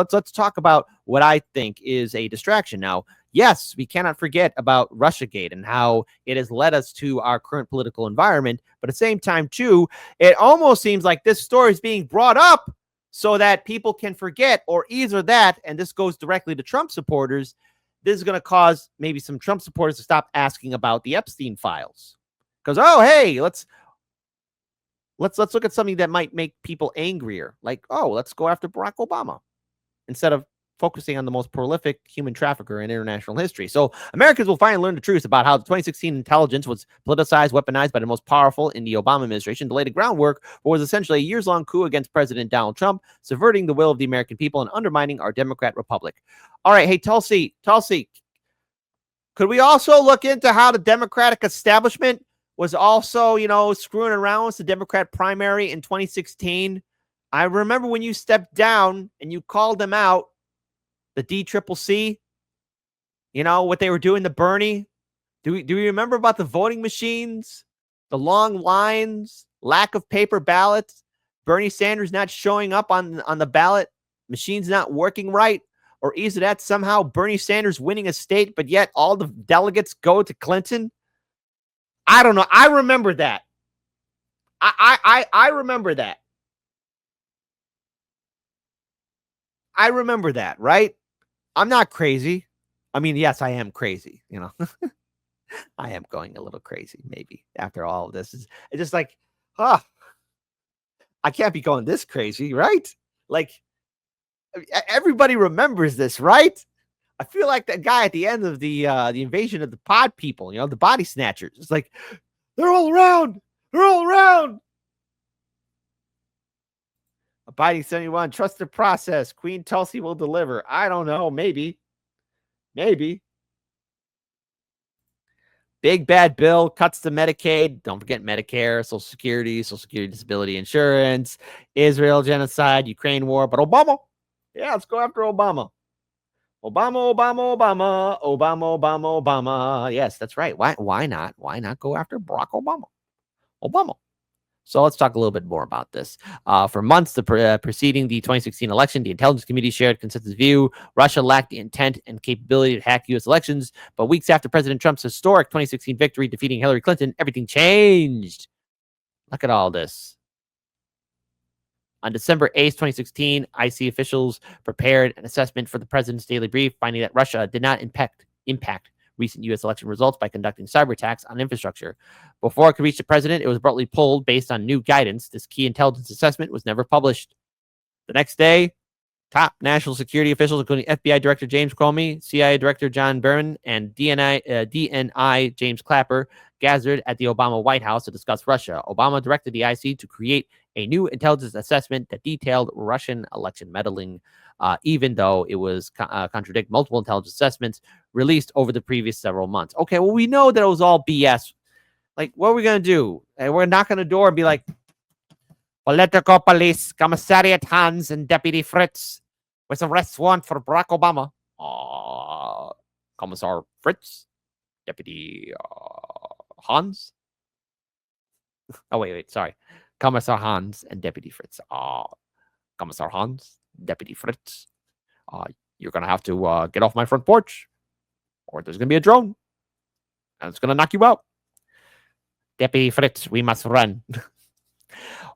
so let's talk about what I think is a distraction. Now, yes, we cannot forget about Russiagate and how it has led us to our current political environment. But at the same time, too, it almost seems like this story is being brought up so that people can forget, or either that, and this goes directly to Trump supporters, this is going to cause maybe some Trump supporters to stop asking about the Epstein files. Because, oh, hey, let's look at something that might make people angrier. Like, oh, let's go after Barack Obama instead of focusing on the most prolific human trafficker in international history. So Americans will finally learn the truth about how the 2016 intelligence was politicized, weaponized by the most powerful in the Obama administration to lay the groundwork for what was essentially a years-long coup against President Donald Trump, subverting the will of the American people and undermining our Democrat republic. All right, hey, Tulsi, could we also look into how the Democratic establishment was also, screwing around with the Democrat primary in 2016? I remember when you stepped down and you called them out, the DCCC, what they were doing to Bernie. Do we remember about the voting machines, the long lines, lack of paper ballots, Bernie Sanders not showing up on the ballot, machines not working right, or either that somehow Bernie Sanders winning a state, but yet all the delegates go to Clinton? I don't know. I remember that. I remember that. I remember that, right? I'm not crazy. I mean, yes, I am crazy, I am going a little crazy, maybe, after all of this. It's just like, I can't be going this crazy, right? Like, everybody remembers this, right? I feel like that guy at the end of the invasion of the pod people, the body snatchers. It's like, they're all around. They're all around. Abiding 71, trust the process. Queen Tulsi will deliver. I don't know. Maybe. Big bad bill cuts to Medicaid. Don't forget Medicare, Social Security disability insurance, Israel genocide, Ukraine war. But Obama. Yeah, let's go after Obama. Obama. Yes, that's right. Why not? Why not go after Barack Obama? So let's talk a little bit more about this. For months preceding the 2016 election, the Intelligence Committee shared consensus view. Russia lacked the intent and capability to hack U.S. elections. But weeks after President Trump's historic 2016 victory defeating Hillary Clinton, everything changed. Look at all this. On December 8th, 2016, IC officials prepared an assessment for the president's daily brief, finding that Russia did not impact recent U.S. election results by conducting cyber attacks on infrastructure. Before it could reach the president, it was abruptly pulled based on new guidance. This key intelligence assessment was never published. The next day, top national security officials, including FBI Director James Comey, CIA Director John Brennan, and DNI James Clapper, gathered at the Obama White House to discuss Russia. Obama directed the IC to create a new intelligence assessment that detailed Russian election meddling, even though it was contradict multiple intelligence assessments released over the previous several months. Okay, well, we know that it was all BS. Like, what are we going to do? We're going to knock on the door and be like, Political Police, Commissariat Hans, and Deputy Fritz with arrest warrant for Barack Obama. Commissar Fritz? Deputy Hans? Oh, wait, sorry. Commissar Hans and Deputy Fritz. Commissar Hans, Deputy Fritz. You're going to have to get off my front porch, or there's going to be a drone, and it's going to knock you out. Deputy Fritz, we must run.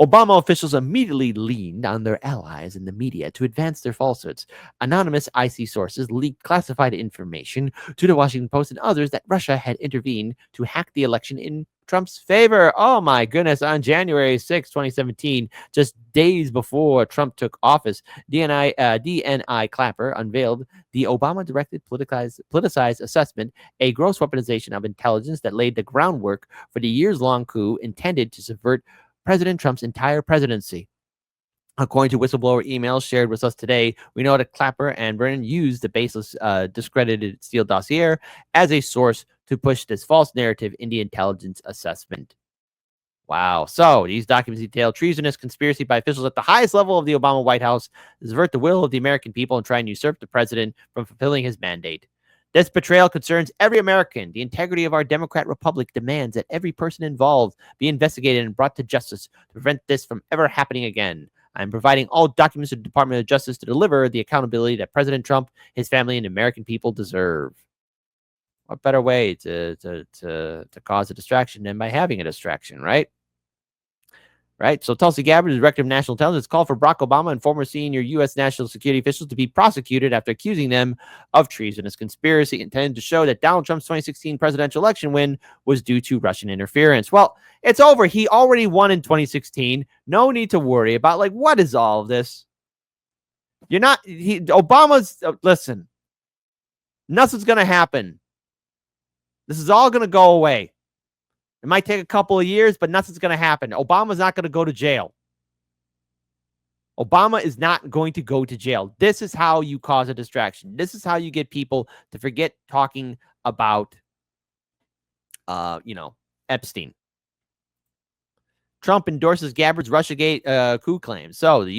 Obama officials immediately leaned on their allies in the media to advance their falsehoods. Anonymous IC sources leaked classified information to the Washington Post and others that Russia had intervened to hack the election in Trump's favor. Oh my goodness. On January 6, 2017, just days before Trump took office, DNI Clapper unveiled the Obama-directed politicized assessment, a gross weaponization of intelligence that laid the groundwork for the years-long coup intended to subvert President Trump's entire presidency. According to whistleblower emails shared with us today, we know that Clapper and Brennan used the baseless, discredited Steele dossier as a source to push this false narrative in the intelligence assessment. Wow. So these documents detail treasonous conspiracy by officials at the highest level of the Obama White House to subvert the will of the American people and try and usurp the president from fulfilling his mandate. This betrayal concerns every American. The integrity of our Democrat Republic demands that every person involved be investigated and brought to justice to prevent this from ever happening again. I'm providing all documents to the Department of Justice to deliver the accountability that President Trump, his family, and American people deserve. What better way to cause a distraction than by having a distraction, right? Right. So Tulsi Gabbard, the director of national intelligence, called for Barack Obama and former senior U.S. national security officials to be prosecuted after accusing them of treasonous conspiracy intended to show that Donald Trump's 2016 presidential election win was due to Russian interference. Well, it's over. He already won in 2016. No need to worry about, like, what is all of this? You're not, Obama's, listen, nothing's going to happen. This is all going to go away. It might take a couple of years, but nothing's going to happen. Obama's not going to go to jail. Obama is not going to go to jail. This is how you cause a distraction. This is how you get people to forget talking about, Epstein. Trump endorses Gabbard's Russiagate coup claims. So the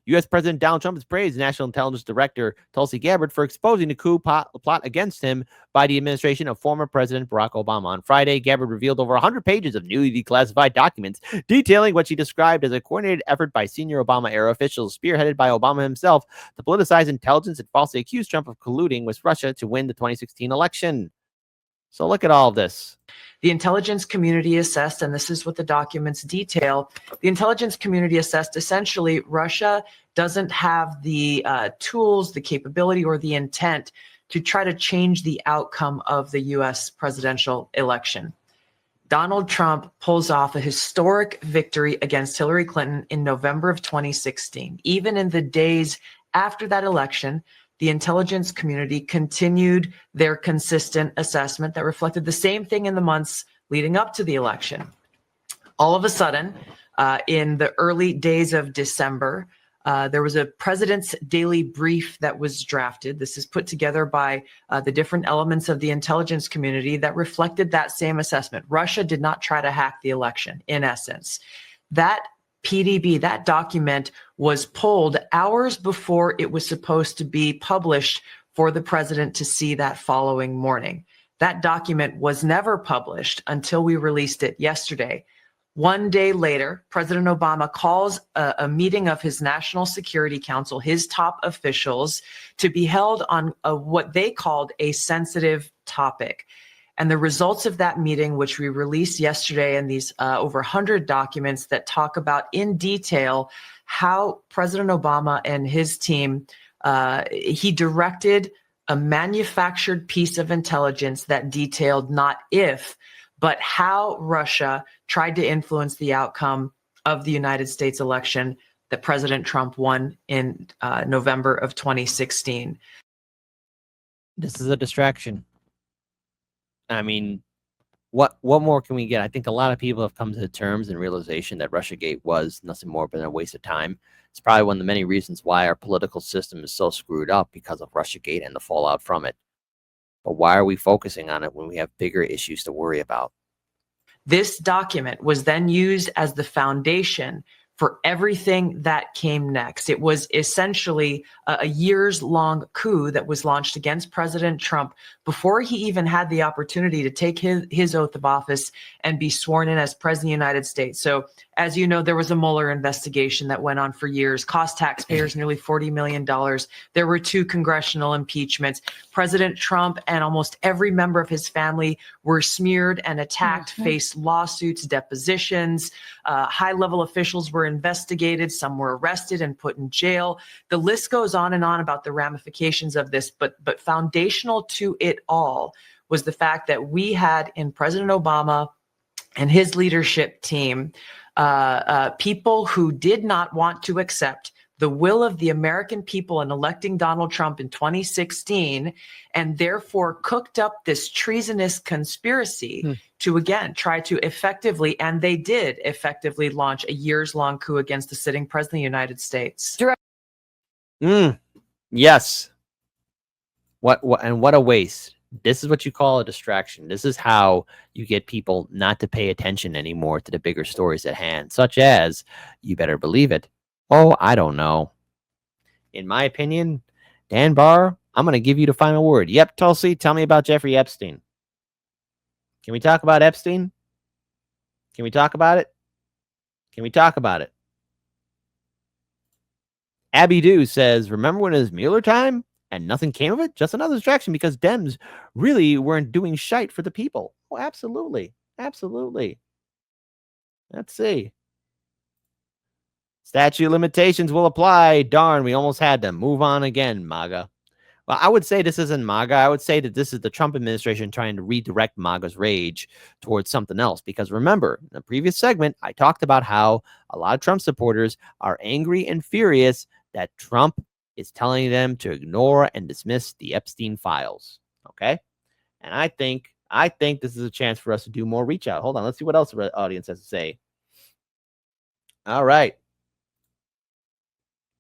U.S. President Donald Trump has praised National Intelligence Director Tulsi Gabbard for exposing the coup plot against him by the administration of former President Barack Obama. On Friday, Gabbard revealed over 100 pages of newly declassified documents detailing what she described as a coordinated effort by senior Obama-era officials, spearheaded by Obama himself, to politicize intelligence and falsely accuse Trump of colluding with Russia to win the 2016 election. So look at all of this. The intelligence community assessed, and this is what the documents detail, the intelligence community assessed essentially Russia doesn't have the tools, the capability, or the intent to try to change the outcome of the U.S. presidential election. Donald Trump pulls off a historic victory against Hillary Clinton in November of 2016. Even in the days after that election, the intelligence community continued their consistent assessment that reflected the same thing in the months leading up to the election. All of a sudden, in the early days of December, there was a president's daily brief that was drafted. This is put together by the different elements of the intelligence community that reflected that same assessment. Russia did not try to hack the election, in essence. That PDB, that document, was pulled hours before it was supposed to be published for the president to see that following morning. That document was never published until we released it yesterday. One day later, President Obama calls a meeting of his National Security Council, his top officials, to be held on what they called a sensitive topic. And the results of that meeting, which we released yesterday, and these over 100 documents that talk about in detail how President Obama and his team, he directed a manufactured piece of intelligence that detailed not if, but how Russia tried to influence the outcome of the United States election that President Trump won in November of 2016. This is a distraction. I mean, what more can we get? I think a lot of people have come to the terms and realization that Russiagate was nothing more than a waste of time. It's probably one of the many reasons why our political system is so screwed up, because of Russiagate and the fallout from it. But why are we focusing on it when we have bigger issues to worry about? This document was then used as the foundation for everything that came next. It was essentially a years-long coup that was launched against President Trump before he even had the opportunity to take his oath of office and be sworn in as President of the United States. So, as you know, there was a Mueller investigation that went on for years, cost taxpayers nearly $40 million. There were 2 congressional impeachments. President Trump and almost every member of his family were smeared and attacked, faced lawsuits, depositions. High-level officials were investigated. Some were arrested and put in jail. The list goes on and on about the ramifications of this, but foundational to it all was the fact that we had in President Obama and his leadership team people who did not want to accept the will of the American people in electing Donald Trump in 2016, and therefore cooked up this treasonous conspiracy to, again, try to effectively, and they did effectively, launch a years-long coup against the sitting president of the United States. Yes. What a waste. This is what you call a distraction. This is how you get people not to pay attention anymore to the bigger stories at hand, such as, you better believe it, oh, I don't know. In my opinion, Dan Barr, I'm going to give you the final word. Yep, Tulsi, tell me about Jeffrey Epstein. Can we talk about Epstein? Can we talk about it? Can we talk about it? Abby Dew says, remember when it was Mueller time and nothing came of it? Just another distraction because Dems really weren't doing shite for the people. Oh, absolutely. Absolutely. Let's see. Statute of limitations will apply. Darn, we almost had to move on again, MAGA. Well, I would say this isn't MAGA. I would say that this is the Trump administration trying to redirect MAGA's rage towards something else. Because remember, in the previous segment, I talked about how a lot of Trump supporters are angry and furious that Trump is telling them to ignore and dismiss the Epstein files. Okay? And I think this is a chance for us to do more reach out. Hold on, let's see what else the audience has to say. All right.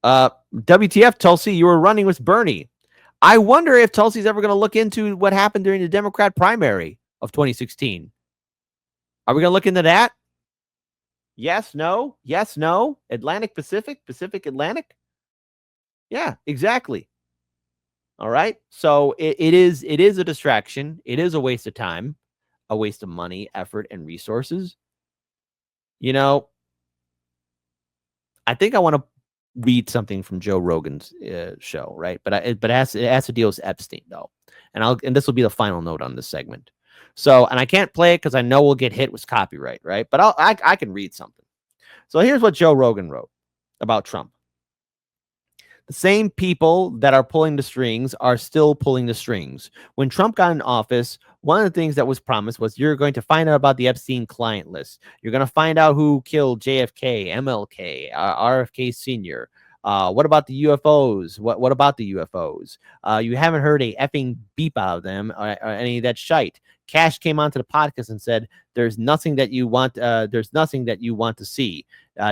WTF, Tulsi, you were running with Bernie. I wonder if Tulsi's ever going to look into what happened during the Democrat primary of 2016. Are we going to look into that? Yes, no, yes, no. Atlantic, Pacific, Pacific, Atlantic. Yeah, exactly. All right. So it is a distraction. It is a waste of time, a waste of money, effort, and resources. You know, I think I want to read something from Joe Rogan's show, right? But it has to deal with Epstein though, and this will be the final note on this segment. So, and I can't play it because I know we'll get hit with copyright, right? But I can read something. So here's what Joe Rogan wrote about Trump. The same people that are pulling the strings are still pulling the strings. When Trump got in office, one of the things that was promised was you're going to find out about the Epstein client list. You're going to find out who killed JFK, MLK, RFK Sr. What about the UFOs? What about the UFOs? You haven't heard a effing beep out of them or any of that shite. Cash came onto the podcast and said, "There's nothing that you want. There's nothing that you want to see."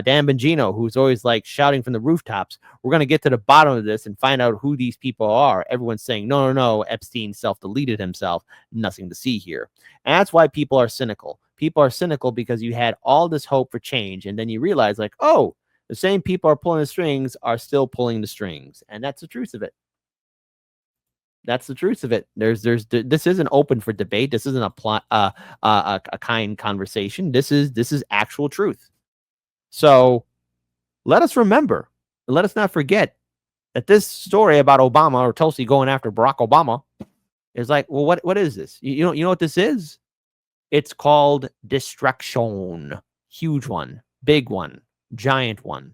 Dan Bongino, who's always like shouting from the rooftops, "We're going to get to the bottom of this and find out who these people are." Everyone's saying, no, Epstein self-deleted himself. Nothing to see here. And that's why people are cynical. People are cynical because you had all this hope for change. And then you realize like, oh, the same people are pulling the strings are still pulling the strings. And that's the truth of it. That's the truth of it. This isn't open for debate. This isn't a kind conversation. This is actual truth. So let us remember, let us not forget that this story about Obama or Tulsi going after Barack Obama is like, well, what is this? You know what this is? It's called distraction. Huge one, big one, giant one.